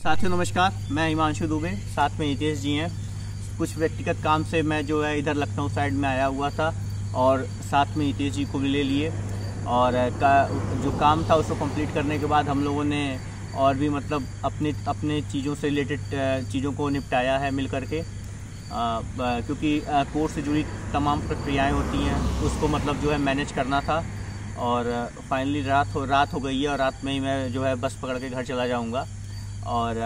साथियों नमस्कार, मैं हिमांशु दुबे, साथ में हितेश जी हैं। कुछ व्यक्तिगत काम से मैं जो है इधर लखनऊ साइड में आया हुआ था और साथ में हितेश जी को भी ले लिए और जो काम था उसको कंप्लीट करने के बाद हम लोगों ने और भी मतलब अपने चीज़ों से रिलेटेड चीज़ों को निपटाया है मिल करके, क्योंकि कोर्स से जुड़ी तमाम प्रक्रियाएँ होती हैं उसको मतलब जो है मैनेज करना था। और फाइनली रात हो गई है और रात में ही मैं जो है बस पकड़ के घर चला जाऊँगा। और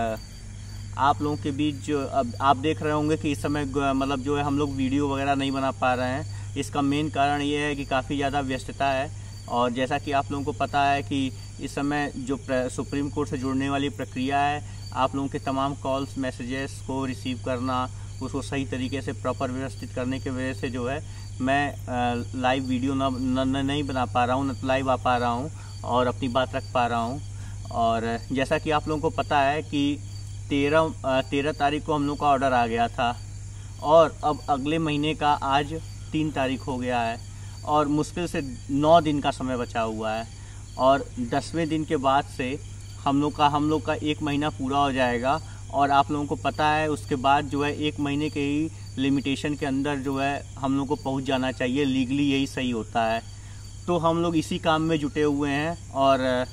आप लोगों के बीच जो अब आप देख रहे होंगे कि इस समय मतलब जो है हम लोग वीडियो वगैरह नहीं बना पा रहे हैं। इसका मेन कारण ये है कि काफ़ी ज़्यादा व्यस्तता है और जैसा कि आप लोगों को पता है कि इस समय जो सुप्रीम कोर्ट से जुड़ने वाली प्रक्रिया है, आप लोगों के तमाम कॉल्स मैसेजेस को रिसीव करना, उसको सही तरीके से प्रॉपर व्यवस्थित करने की वजह से जो है मैं लाइव वीडियो नहीं बना पा रहा हूँ, न लाइव आ पा रहा हूँ और अपनी बात रख पा रहा हूँ। और जैसा कि आप लोगों को पता है कि 13 तारीख को हम लोग का ऑर्डर आ गया था और अब अगले महीने का आज 3 तारीख हो गया है और मुश्किल से 9 दिन का समय बचा हुआ है और 10वें दिन के बाद से हम लोग का 1 महीना पूरा हो जाएगा। और आप लोगों को पता है उसके बाद जो है 1 महीने के ही लिमिटेशन के अंदर जो है हम लोग को पहुंच जाना चाहिए, लीगली यही सही होता है। तो हम लोग इसी काम में जुटे हुए हैं और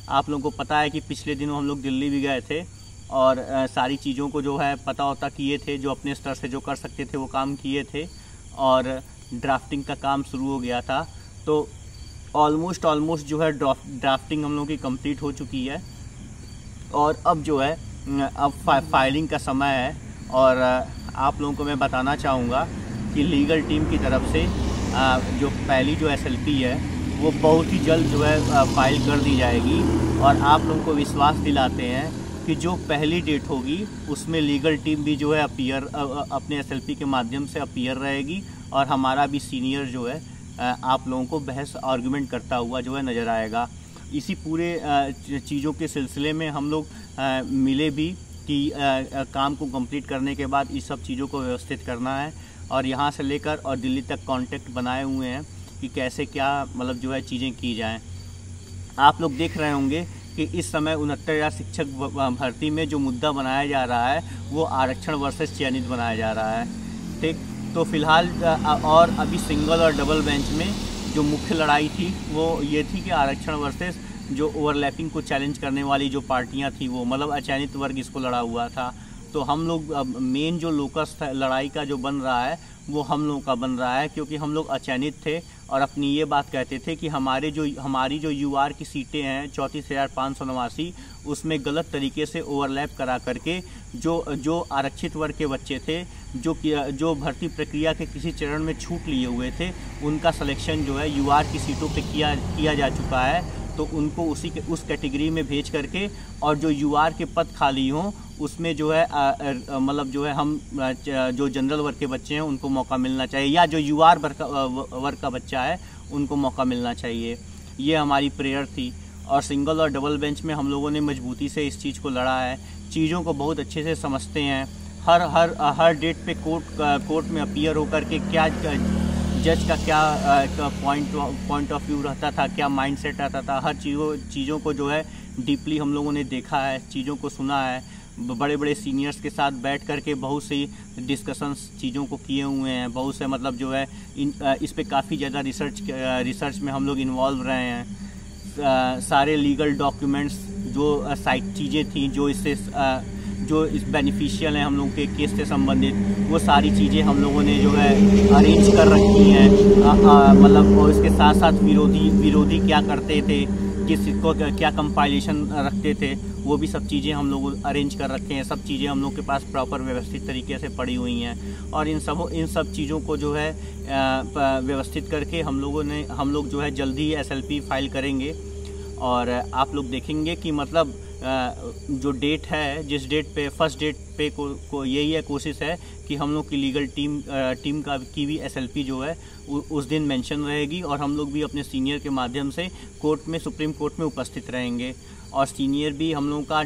आप लोगों को पता है कि पिछले दिनों हम लोग दिल्ली भी गए थे और सारी चीज़ों को जो है पता होता किए थे, जो अपने स्तर से जो कर सकते थे वो काम किए थे और ड्राफ्टिंग का काम शुरू हो गया था। तो ऑलमोस्ट जो है ड्राफ्टिंग हम लोगों की कंप्लीट हो चुकी है और अब जो है अब फाइलिंग का समय है। और आप लोगों को मैं बताना चाहूँगा कि लीगल टीम की तरफ से जो पहली जो SLP है वो बहुत ही जल्द जो है फाइल कर दी जाएगी और आप लोगों को विश्वास दिलाते हैं कि जो पहली डेट होगी उसमें लीगल टीम भी जो है अपने SLP के माध्यम से अपीयर रहेगी और हमारा भी सीनियर जो है आप लोगों को बहस आर्गुमेंट करता हुआ जो है नज़र आएगा। इसी पूरे चीज़ों के सिलसिले में हम लोग मिले भी कि काम को कंप्लीट करने के बाद इस सब चीज़ों को व्यवस्थित करना है और यहाँ से लेकर और दिल्ली तक कॉन्टेक्ट बनाए हुए हैं कि कैसे क्या मतलब जो है चीज़ें की जाएं। आप लोग देख रहे होंगे कि इस समय 69,000 शिक्षक भर्ती में जो मुद्दा बनाया जा रहा है वो आरक्षण वर्सेस चयनित बनाया जा रहा है। ठीक, तो फिलहाल और अभी सिंगल और डबल बेंच में जो मुख्य लड़ाई थी वो ये थी कि आरक्षण वर्सेस जो ओवरलैपिंग को चैलेंज करने वाली जो पार्टियां थी वो मतलब अचयनित वर्ग इसको लड़ा हुआ था। तो हम लोग मेन जो लोकस लड़ाई का जो बन रहा है वो हम लोगों का बन रहा है, क्योंकि हम लोग अचयनित थे और अपनी ये बात कहते थे कि हमारी जो UR की सीटें हैं 34,589 उसमें गलत तरीके से ओवरलैप करा करके जो आरक्षित वर्ग के बच्चे थे जो भर्ती प्रक्रिया के किसी चरण में छूट लिए हुए थे उनका सिलेक्शन जो है UR की सीटों पे किया जा चुका है। तो उनको उस कैटेगरी में भेज करके और जो UR के पद खाली हों उसमें जो है मतलब जो है हम जो जनरल वर्ग के बच्चे हैं उनको मौका मिलना चाहिए या जो UR वर्ग का बच्चा है उनको मौका मिलना चाहिए। ये हमारी प्रेयर थी और सिंगल और डबल बेंच में हम लोगों ने मजबूती से इस चीज़ को लड़ा है। चीज़ों को बहुत अच्छे से समझते हैं। हर डेट पे कोर्ट में अपीयर होकर के क्या जज का क्या पॉइंट ऑफ व्यू रहता था, क्या माइंडसेट रहता था, हर चीज़ों को जो है डीपली हम लोगों ने देखा है, चीज़ों को सुना है। बड़े बड़े सीनियर्स के साथ बैठ करके बहुत सी डिस्कशंस चीज़ों को किए हुए हैं। बहुत से मतलब जो है इस पे काफ़ी ज़्यादा रिसर्च में हम लोग इन्वॉल्व रहे हैं। सारे लीगल डॉक्यूमेंट्स जो साइट चीज़ें थी जो इस बेनिफिशियल हैं हम लोगों के केस से संबंधित, वो सारी चीज़ें हम लोगों ने जो है अरेंज कर रखी हैं। मतलब और इसके साथ साथ विरोधी क्या करते थे, किसको क्या कंपाइलेशन रखते थे, वो भी सब चीज़ें हम लोग अरेंज कर रखे हैं। सब चीज़ें हम लोग के पास प्रॉपर व्यवस्थित तरीके से पड़ी हुई हैं और इन सब चीज़ों को जो है व्यवस्थित करके हम लोग जो है जल्दी ही SLP फाइल करेंगे। और आप लोग देखेंगे कि मतलब जो डेट है, जिस डेट पे फर्स्ट डेट पे को यही है, कोशिश है कि हम लोग की लीगल टीम की भी SLP जो है उस दिन मेंशन रहेगी और हम लोग भी अपने सीनियर के माध्यम से सुप्रीम कोर्ट में उपस्थित रहेंगे। और सीनियर भी हम लोगों का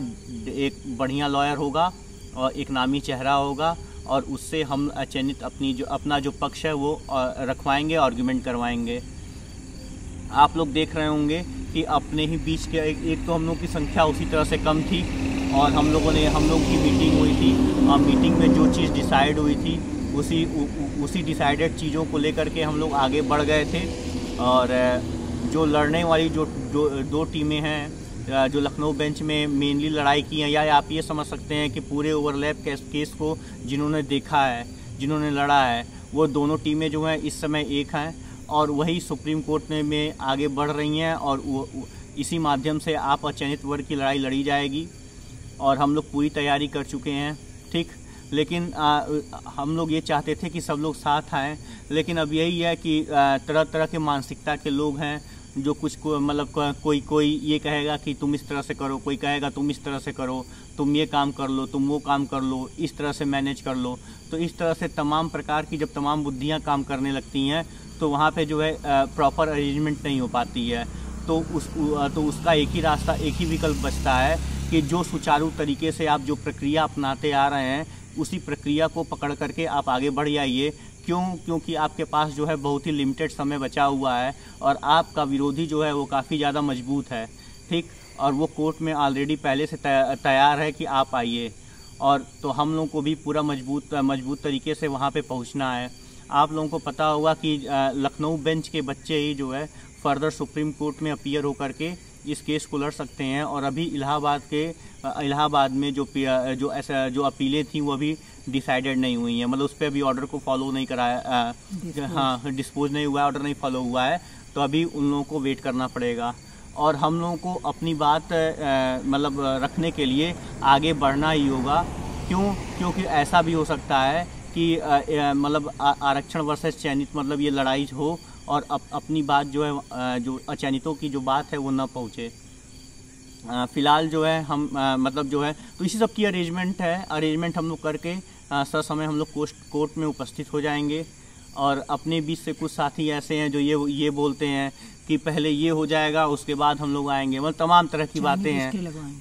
एक बढ़िया लॉयर होगा और एक नामी चेहरा होगा और उससे हम चयनित अपना जो पक्ष है वो रखवाएंगे, आर्गुमेंट करवाएंगे। आप लोग देख रहे होंगे कि अपने ही बीच के एक तो हम लोग की संख्या उसी तरह से कम थी और हम लोग की मीटिंग हुई थी और मीटिंग में जो चीज़ डिसाइड हुई थी उसी डिसाइडेड चीज़ों को लेकर के हम लोग आगे बढ़ गए थे। और जो लड़ने वाली जो दो टीमें हैं जो लखनऊ बेंच में मेनली लड़ाई की हैं, या आप ये समझ सकते हैं कि पूरे ओवरलैप केस को जिन्होंने देखा है, जिन्होंने लड़ा है, वो दोनों टीमें जो हैं इस समय एक हैं और वही सुप्रीम कोर्ट में आगे बढ़ रही हैं और इसी माध्यम से आप अचयनित वर्ग की लड़ाई लड़ी जाएगी और हम लोग पूरी तैयारी कर चुके हैं। ठीक, लेकिन हम लोग ये चाहते थे कि सब लोग साथ आएँ, लेकिन अब यही है कि तरह तरह के मानसिकता के लोग हैं जो कुछ मतलब कोई ये कहेगा कि तुम इस तरह से करो, कोई कहेगा तुम इस तरह से करो, तुम ये काम कर लो, तुम वो काम कर लो, इस तरह से मैनेज कर लो। तो इस तरह से तमाम प्रकार की जब तमाम बुद्धियाँ काम करने लगती हैं तो वहाँ पे जो है प्रॉपर अरेंजमेंट नहीं हो पाती है। तो उसका एक ही रास्ता, एक ही विकल्प बचता है कि जो सुचारू तरीके से आप जो प्रक्रिया अपनाते आ रहे हैं उसी प्रक्रिया को पकड़ करके आप आगे बढ़ जाइए। क्योंकि आपके पास जो है बहुत ही लिमिटेड समय बचा हुआ है और आपका विरोधी जो है वो काफ़ी ज़्यादा मजबूत है। ठीक, और वो कोर्ट में ऑलरेडी पहले से तैयार है कि आप आइए, और तो हम लोगों को भी पूरा मजबूत तरीके से वहाँ पे पहुँचना है। आप लोगों को पता होगा कि लखनऊ बेंच के बच्चे ही जो है फर्दर सुप्रीम कोर्ट में अपीयर होकर के इस केस को लड़ सकते हैं। और अभी इलाहाबाद में जो अपीलें थी वो अभी डिसाइडेड नहीं हुई हैं, मतलब उस पर अभी ऑर्डर को फॉलो नहीं कराया, हाँ डिस्पोज नहीं हुआ है, ऑर्डर नहीं फॉलो हुआ है, तो अभी उन लोगों को वेट करना पड़ेगा। और हम लोगों को अपनी बात मतलब रखने के लिए आगे बढ़ना ही होगा। क्योंकि ऐसा भी हो सकता है कि मतलब आरक्षण वर्सेस चयनित मतलब ये लड़ाई हो और अपनी बात जो है जो अचयनितों की जो बात है वो ना पहुँचे। फ़िलहाल जो है हम मतलब जो है तो इसी सब की अरेंजमेंट हम लोग करके समय हम लोग कोर्ट में उपस्थित हो जाएंगे। और अपने बीच से कुछ साथी ऐसे हैं जो ये बोलते हैं कि पहले ये हो जाएगा उसके बाद हम लोग आएंगे, मतलब तमाम तरह की बातें हैं।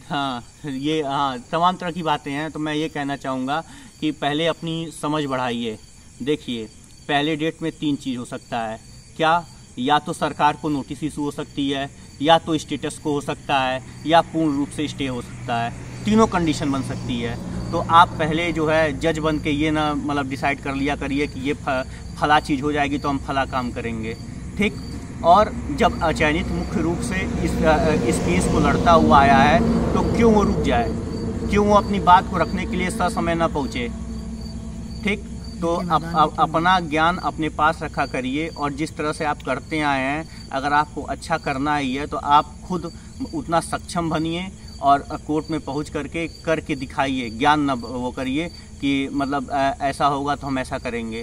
हाँ, तमाम तरह की बातें हैं। तो मैं ये कहना चाहूँगा कि पहले अपनी समझ बढ़ाइए। देखिए, पहले डेट में 3 चीज़ हो सकता है। क्या? या तो सरकार को नोटिस इशू हो सकती है, या तो स्टेटस को हो सकता है, या पूर्ण रूप से स्टे हो सकता है। तीनों कंडीशन बन सकती है। तो आप पहले जो है जज बन के ये ना मतलब डिसाइड कर लिया करिए कि ये फला चीज़ हो जाएगी तो हम फला काम करेंगे। ठीक, और जब अचयनित मुख्य रूप से इस केस को लड़ता हुआ आया है तो क्यों वो रुक जाए, क्यों वो अपनी बात को रखने के लिए समय ना पहुँचे। ठीक, तो अपना ज्ञान अपने पास रखा करिए और जिस तरह से आप करते आए हैं, अगर आपको अच्छा करना ही है तो आप खुद उतना सक्षम बनिए और कोर्ट में पहुंच करके दिखाइए। ज्ञान न वो करिए कि मतलब ऐसा होगा तो हम ऐसा करेंगे।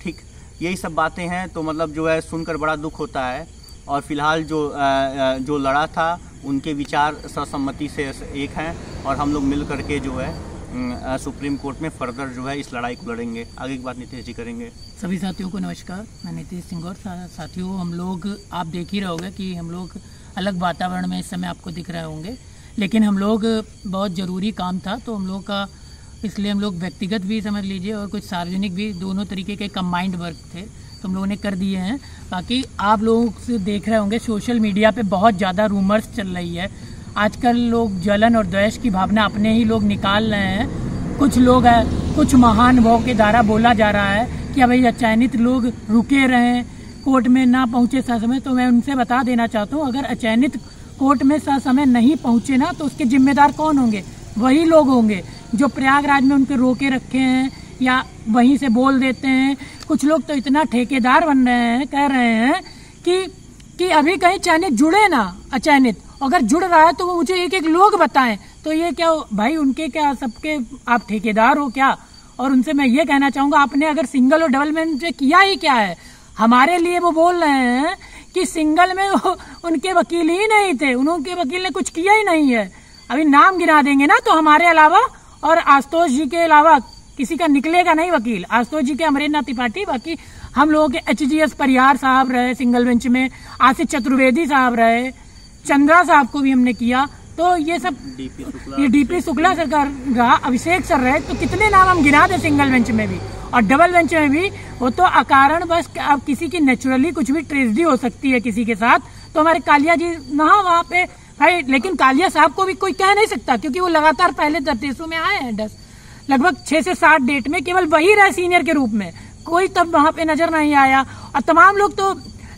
ठीक, यही सब बातें हैं। तो मतलब जो है सुनकर बड़ा दुख होता है। और फिलहाल जो लड़ा था उनके विचार सर्वसम्मति से एक हैं और हम लोग मिल करके जो है सुप्रीम कोर्ट में फर्दर जो है इस लड़ाई को लड़ेंगे। आगे की बात नीतीश जी करेंगे। सभी साथियों को नमस्कार, मैं नीतीश सिंह। और साथियों, हम लोग आप देख ही रहे होंगे कि हम लोग अलग वातावरण में इस समय आपको दिख रहे होंगे, लेकिन हम लोग बहुत ज़रूरी काम था तो हम लोग का, इसलिए हम लोग व्यक्तिगत भी समझ लीजिए और कुछ सार्वजनिक भी, दोनों तरीके के कंबाइंड वर्क थे तो हम लोगों ने कर दिए हैं। बाकी आप लोग से देख रहे होंगे सोशल मीडिया पे बहुत ज़्यादा रूमर्स चल रही है। आजकल लोग जलन और द्वेष की भावना अपने ही लोग निकाल रहे हैं। कुछ लोग हैं, कुछ महानुभावों के द्वारा बोला जा रहा है कि भाई अचयनित लोग रुके रहें, कोर्ट में ना पहुंचे ससमय। तो मैं उनसे बता देना चाहता हूं, अगर अचयनित कोर्ट में ससमय नहीं पहुंचे ना तो उसके जिम्मेदार कौन होंगे? वही लोग होंगे जो प्रयागराज में उनके रोके रखे हैं या वहीं से बोल देते हैं। कुछ लोग तो इतना ठेकेदार बन रहे हैं, कह रहे हैं कि अभी कहीं चयनित जुड़े ना, अचयनित अगर जुड़ रहा है तो वो मुझे एक लोग बताएं। तो ये क्या भाई, उनके क्या सबके आप ठेकेदार हो क्या? और उनसे मैं ये कहना चाहूंगा, आपने अगर सिंगल और डबल में किया ही क्या है? हमारे लिए वो बोल रहे हैं कि सिंगल में उनके वकील ही नहीं थे, उनके वकील ने कुछ किया ही नहीं है। अभी नाम गिना देंगे ना तो हमारे अलावा और आशुतोष जी के अलावा किसी का निकलेगा नहीं वकील। आशुतोष जी के अमरेंद्र नाथ त्रिपाठी, बाकी हम लोगों के HGS परिहार साहब रहे सिंगल बेंच में, आशीष चतुर्वेदी साहब रहे, चंद्रा साहब को भी हमने किया। तो ये सब ये DP शुक्ला सरकार रहा, अभिषेक सर रहे, तो कितने नाम हम गिना दे सिंगल बेंच में भी और डबल बेंच में भी। वो तो अकारण बस अब किसी की नेचुरली कुछ भी ट्रेजेडी हो सकती है किसी के साथ, तो हमारे कालिया जी ना वहाँ पे भाई, लेकिन कालिया साहब को भी कोई कह नहीं सकता, क्योंकि वो लगातार पहले दरतेसों में आए हैं। लगभग 6 से 7 डेट में केवल वही रहे सीनियर के रूप में, कोई तब वहां पे नजर नहीं आया। और तमाम लोग तो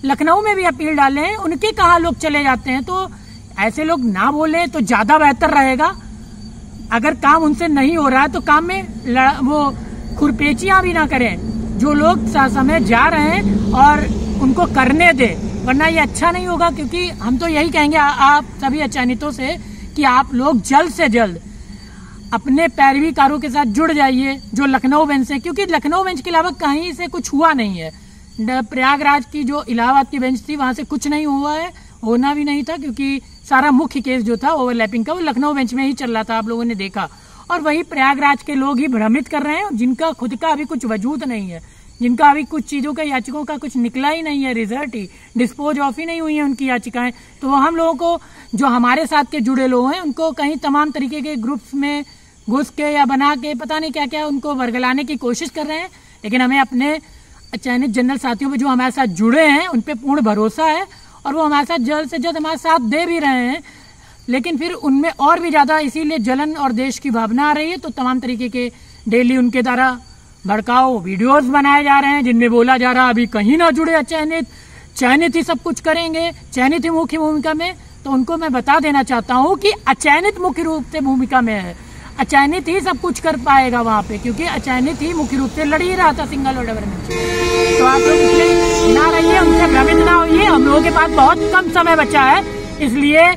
लखनऊ में भी अपील डाले हैं, उनके कहाँ लोग चले जाते हैं। तो ऐसे लोग ना बोले तो ज्यादा बेहतर रहेगा। अगर काम उनसे नहीं हो रहा है तो काम में वो खुरपेचियां भी ना करें। जो लोग समय जा रहे हैं और उनको करने दे, वरना ये अच्छा नहीं होगा। क्योंकि हम तो यही कहेंगे आप सभी अचयनितों से कि आप लोग जल्द से जल्द अपने पैरवीकारों के साथ जुड़ जाइए जो लखनऊ बेंच से, क्योंकि लखनऊ बेंच के अलावा कहीं से कुछ हुआ नहीं है। प्रयागराज की जो इलाहाबाद की बेंच थी वहां से कुछ नहीं हुआ है, होना भी नहीं था, क्योंकि सारा मुख्य केस जो था ओवरलैपिंग का वो लखनऊ बेंच में ही चल रहा था, आप लोगों ने देखा। और वही प्रयागराज के लोग ही भ्रमित कर रहे हैं, जिनका खुद का अभी कुछ वजूद नहीं है, जिनका अभी कुछ चीजों का याचिकाओं का कुछ निकला ही नहीं है, रिजल्ट ही डिस्पोज ऑफ ही नहीं हुई है उनकी याचिकाएं। तो हम लोगों को, जो हमारे साथ के जुड़े लोग हैं, उनको कहीं तमाम तरीके के ग्रुप्स में घुस के या बना के पता नहीं क्या क्या उनको वर्गलाने की कोशिश कर रहे हैं। लेकिन हमें अपने चयनित जनरल साथियों पे जो हमारे साथ जुड़े हैं उन पे पूर्ण भरोसा है, और वो हमारे साथ जल्द से जल्द हमारे साथ दे भी रहे हैं। लेकिन फिर उनमें और भी ज्यादा इसीलिए जलन और देश की भावना आ रही है। तो तमाम तरीके के डेली उनके द्वारा भड़काऊ वीडियोस बनाए जा रहे हैं, जिनमें बोला जा रहा अभी कहीं ना जुड़े चयनित ही सब कुछ करेंगे, चयनित ही मुख्य भूमिका में। तो उनको मैं बता देना चाहता हूँ कि अचयनित मुख्य रूप से भूमिका में है, अचयनित ही सब कुछ कर पाएगा वहां पे, क्योंकि अचयनित ही मुख्य रूप से लड़ ही रहा था सिंगल और डबल बेंच। तो आप लोग इसलिए ना रहिए, उनसे भ्रमित ना होइए। हम लोगों के पास बहुत कम समय बचा है, इसलिए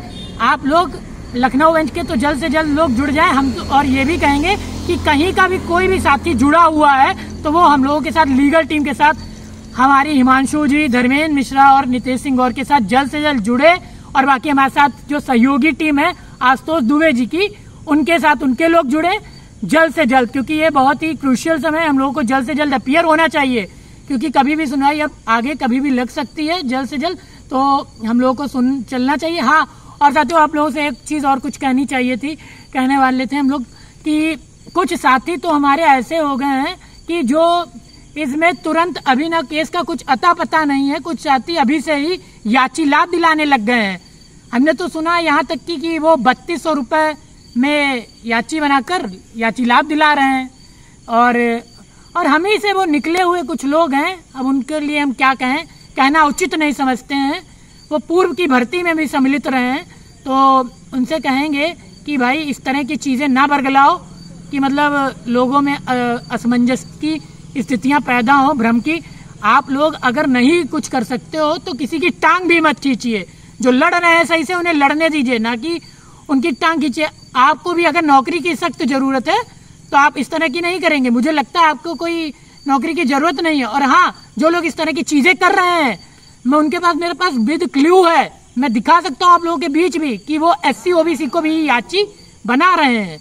आप लोग लखनऊ बेंच के तो जल्द से जल्द लोग जुड़ जाएं। हम तो और ये भी कहेंगे कि कहीं का भी कोई भी साथी जुड़ा हुआ है तो वो हम लोगों के साथ लीगल टीम के साथ, हमारी हिमांशु जी, धर्मेंद्र मिश्रा और नितेश सिंह गौर के साथ जल्द से जल्द जुड़े। और बाकी हमारे साथ जो सहयोगी टीम है आशुतोष दुबे जी की, उनके साथ उनके लोग जुड़े जल्द से जल्द, क्योंकि ये बहुत ही क्रूशियल समय है। हम लोगों को जल्द से जल्द अपीयर होना चाहिए, क्योंकि कभी भी सुनवाई अब आगे कभी भी लग सकती है। जल्द से जल्द तो हम लोगों को चलना चाहिए। हाँ, और साथियों आप लोगों से एक चीज और कुछ कहनी चाहिए थी, कहने वाले थे हम लोग कि कुछ साथी तो हमारे ऐसे हो गए हैं कि जो इसमें तुरंत अभी ना केस का कुछ अता पता नहीं है, कुछ साथी अभी से ही याची लाभ दिलाने लग गए हैं। हमने तो सुना यहाँ तक कि वो 3200 रुपए में याची बनाकर याची लाभ दिला रहे हैं। और हम ही से वो निकले हुए कुछ लोग हैं, अब उनके लिए हम क्या कहें, कहना उचित नहीं समझते हैं। वो पूर्व की भर्ती में भी सम्मिलित रहे हैं, तो उनसे कहेंगे कि भाई इस तरह की चीजें ना बरगलाओ कि मतलब लोगों में असमंजस की स्थितियां पैदा हो, भ्रम की। आप लोग अगर नहीं कुछ कर सकते हो तो किसी की टांग भी मत खींचिए। जो लड़ रहे हैं सही से उन्हें लड़ने दीजिए, ना कि उनकी टांग खींचिए। आपको भी अगर नौकरी की सख्त जरूरत है तो आप इस तरह की नहीं करेंगे। मुझे लगता है आपको कोई नौकरी की जरूरत नहीं है। और हाँ, जो लोग इस तरह की चीजें कर रहे हैं, मैं उनके पास, मेरे पास विद क्लू है, मैं दिखा सकता हूँ आप लोगों के बीच भी कि वो SC OBC को भी याची बना रहे हैं।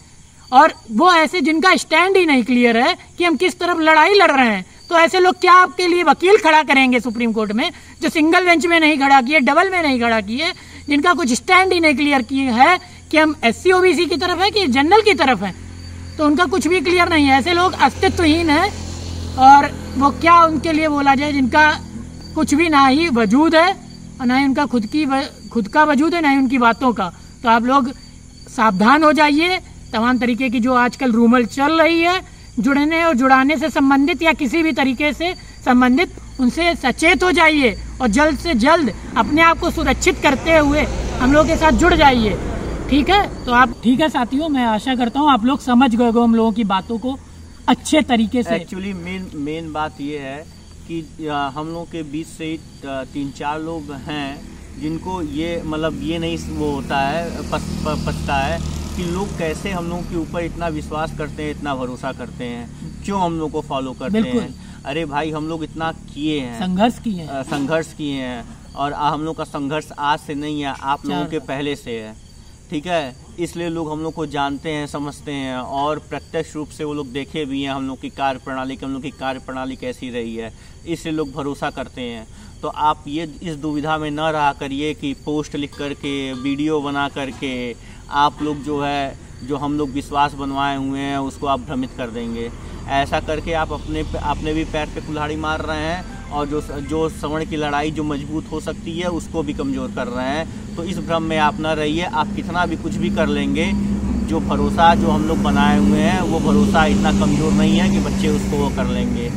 और वो ऐसे जिनका स्टैंड ही नहीं क्लियर है कि हम किस तरफ लड़ाई लड़ रहे हैं। तो ऐसे लोग क्या आपके लिए वकील खड़ा करेंगे सुप्रीम कोर्ट में, जो सिंगल बेंच में नहीं खड़ा किए, डबल में नहीं खड़ा किए, जिनका कुछ स्टैंड ही नहीं क्लियर किए है कि हम SC OBC की तरफ है कि जनरल की तरफ है। तो उनका कुछ भी क्लियर नहीं है। ऐसे लोग अस्तित्वहीन है, और वो क्या उनके लिए बोला जाए जिनका कुछ भी ना ही वजूद है और ना ही उनका खुद का वजूद है, ना ही उनकी बातों का। तो आप लोग सावधान हो जाइए। तमाम तरीके की जो आजकल रूमर चल रही है, जुड़ने और जुड़ाने से संबंधित या किसी भी तरीके से संबंधित, उनसे सचेत हो जाइए और जल्द से जल्द अपने आप को सुरक्षित करते हुए हम लोग के साथ जुड़ जाइए। ठीक है, तो आप ठीक है साथियों, मैं आशा करता हूँ आप लोग समझ गए हो हम लोगों की बातों को अच्छे तरीके से। एक्चुअली मेन बात ये है कि हम लोग के बीच से 3-4 लोग हैं जिनको ये मतलब ये नहीं वो होता है, पछता है कि लोग कैसे हम लोग के ऊपर इतना विश्वास करते हैं, इतना भरोसा करते हैं, क्यों हम लोग को फॉलो करते हैं। अरे भाई, हम लोग इतना किए हैं, संघर्ष किए हैं, और हम लोग का संघर्ष आज से नहीं है, आप लोगों के पहले से है। ठीक है, इसलिए लोग हम लोग को जानते हैं, समझते हैं, और प्रत्यक्ष रूप से वो लोग देखे भी हैं हम लोग की कार्यप्रणाली, कि हम लोग की कार्यप्रणाली कैसी रही है, इसलिए लोग भरोसा करते हैं। तो आप ये इस दुविधा में न रहा करिए कि पोस्ट लिख करके, वीडियो बना करके आप लोग जो है, जो हम लोग विश्वास बनवाए हुए हैं उसको आप भ्रमित कर देंगे। ऐसा करके आप अपने भी पैर पे कुल्हाड़ी मार रहे हैं और जो सवर्ण की लड़ाई जो मजबूत हो सकती है उसको भी कमज़ोर कर रहे हैं। तो इस भ्रम में आप ना रहिए। आप कितना भी कुछ भी कर लेंगे, जो भरोसा जो हम लोग बनाए हुए हैं वो भरोसा इतना कमज़ोर नहीं है कि बच्चे उसको वो कर लेंगे।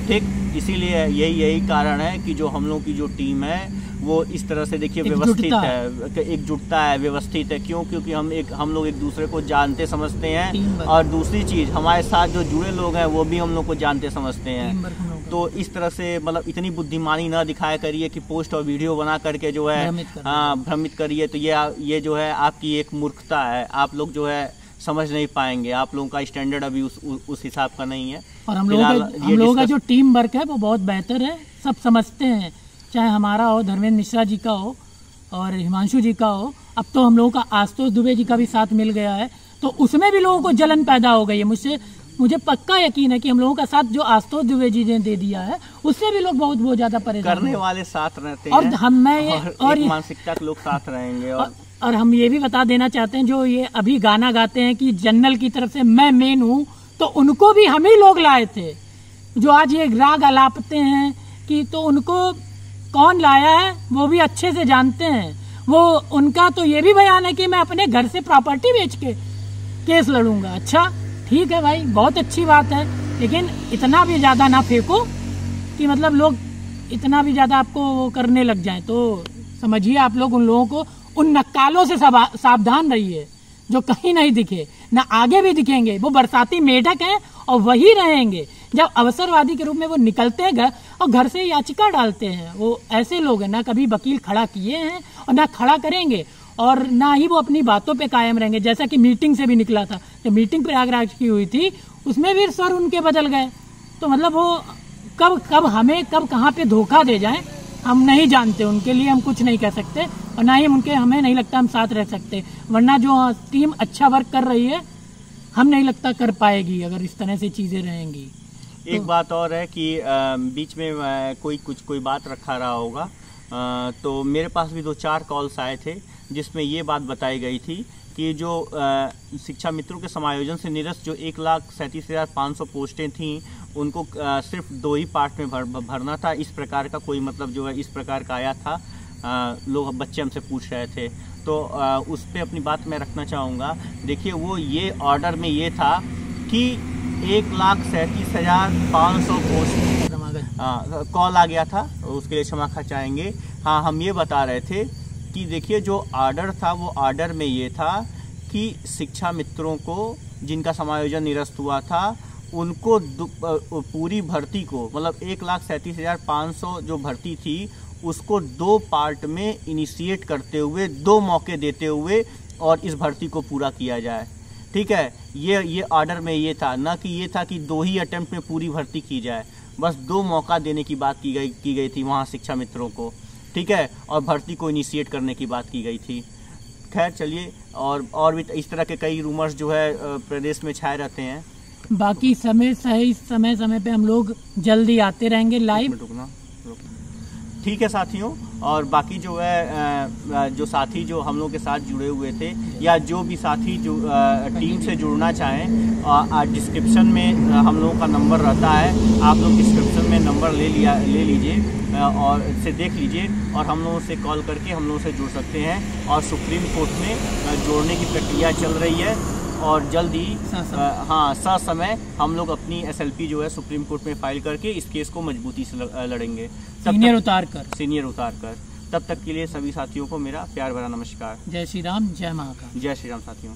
ठीक, इसीलिए यही कारण है कि जो हम लोग की जो टीम है वो इस तरह से देखिए व्यवस्थित है, एकजुटता है, व्यवस्थित है। क्यों? क्योंकि हम लोग एक दूसरे को जानते समझते हैं, और दूसरी चीज़ हमारे साथ जो जुड़े लोग हैं वो भी हम लोग को जानते समझते हैं। तो इस तरह से मतलब इतनी बुद्धिमानी ना दिखाया करिए कि पोस्ट और वीडियो बना करके जो है भ्रमित करिए। तो ये जो है आपकी एक मूर्खता है। आप लोग जो है समझ नहीं पाएंगे, आप लोगों का स्टैंडर्ड अभी उस हिसाब का नहीं है। और हम लोगों का जो टीम वर्क है वो बहुत बेहतर है, सब समझते हैं, चाहे हमारा हो, धर्मेंद्र मिश्रा जी का हो और हिमांशु जी का हो। अब तो हम लोगों का आशुतोष दुबे जी का भी साथ मिल गया है, तो उसमें भी लोगों को जलन पैदा हो गई है। मुझे पक्का यकीन है कि हम लोगों का साथ जो आशुतोष दुबे जी ने दे दिया है उससे भी लोग बहुत ज्यादा परेशान करने वाले साथ रहते हैं, और मानसिकता के लोग साथ रहेंगे। और हम ये भी बता देना चाहते हैं, जो ये अभी गाना गाते हैं कि जन्नल की तरफ से मैं मेन हूँ, तो उनको भी हम ही लोग लाए थे। जो आज ये राग अलापते हैं कि तो उनको कौन लाया है वो भी अच्छे से जानते हैं। वो उनका तो ये भी बयान है कि मैं अपने घर से प्रॉपर्टी बेच के केस लड़ूंगा। अच्छा ठीक है भाई, बहुत अच्छी बात है, लेकिन इतना भी ज्यादा ना फेंको कि मतलब लोग इतना भी ज्यादा आपको वो करने लग जाएं। तो समझिए आप लोग उन लोगों को, उन नक्कालों से सावधान रहिए जो कहीं नहीं दिखे, ना आगे भी दिखेंगे। वो बरसाती मेढक हैं और वही रहेंगे जब अवसरवादी के रूप में वो निकलते हैं घर और घर से याचिका डालते हैं। वो ऐसे लोग हैं, ना कभी वकील खड़ा किए हैं और ना खड़ा करेंगे, और ना ही वो अपनी बातों पे कायम रहेंगे। जैसा कि मीटिंग से भी निकला था, जब मीटिंग प्रयागराज की हुई थी उसमें भी स्वर उनके बदल गए। तो मतलब वो कब हमें कब कहाँ पे धोखा दे जाए हम नहीं जानते। उनके लिए हम कुछ नहीं कह सकते, और ना ही हमें नहीं लगता हम साथ रह सकते। वरना जो टीम अच्छा वर्क कर रही है हम नहीं लगता कर पाएगी अगर इस तरह से चीजें रहेंगी। एक बात और है कि बीच में कोई बात रखा रहा होगा, तो मेरे पास भी 2-4 कॉल्स आए थे जिसमें ये बात बताई गई थी कि जो शिक्षा मित्रों के समायोजन से निरस्त जो 1,37,500 पोस्टें थीं उनको सिर्फ 2 ही पार्ट में भरना था। इस प्रकार का कोई मतलब जो है इस प्रकार का आया था, लोग बच्चे हमसे पूछ रहे थे। तो उस पर अपनी बात मैं रखना चाहूँगा। देखिए वो ये ऑर्डर में ये था कि 1,37,500 पोस्ट कॉल आ गया था, उसके लिए क्षमा चाहेंगे। हाँ, हम ये बता रहे थे कि देखिए जो ऑर्डर था वो ऑर्डर में ये था कि शिक्षा मित्रों को जिनका समायोजन निरस्त हुआ था उनको पूरी भर्ती को मतलब 1,37,500 जो भर्ती थी उसको 2 पार्ट में इनिशिएट करते हुए 2 मौके देते हुए और इस भर्ती को पूरा किया जाए। ठीक है, ये ऑर्डर में ये था, ना कि ये था कि 2 ही अटेम्प्ट में पूरी भर्ती की जाए। बस 2 मौका देने की बात की गई थी वहाँ शिक्षा मित्रों को। ठीक है, और भर्ती को इनिशिएट करने की बात की गई थी। खैर चलिए, और भी इस तरह के कई रूमर्स जो है प्रदेश में छाए रहते हैं। बाकी समय पे हम लोग जल्दी आते रहेंगे लाइव। ठीक है साथियों, और बाकी जो है जो साथी जो हम लोग के साथ जुड़े हुए थे या जो भी साथी जो टीम से जुड़ना चाहें, डिस्क्रिप्शन में हम लोगों का नंबर रहता है। आप लोग डिस्क्रिप्शन में नंबर ले लीजिए और इसे देख लीजिए और हम लोगों से कॉल करके हम लोगों से जुड़ सकते हैं। और सुप्रीम कोर्ट में जोड़ने की प्रक्रिया चल रही है और जल्द ही समय हम लोग अपनी SLP जो है सुप्रीम कोर्ट में फाइल करके इस केस को मजबूती से लड़ेंगे, सीनियर उतार कर। तब तक के लिए सभी साथियों को मेरा प्यार भरा नमस्कार। जय श्री राम, जय महाकाल। जय श्री राम साथियों।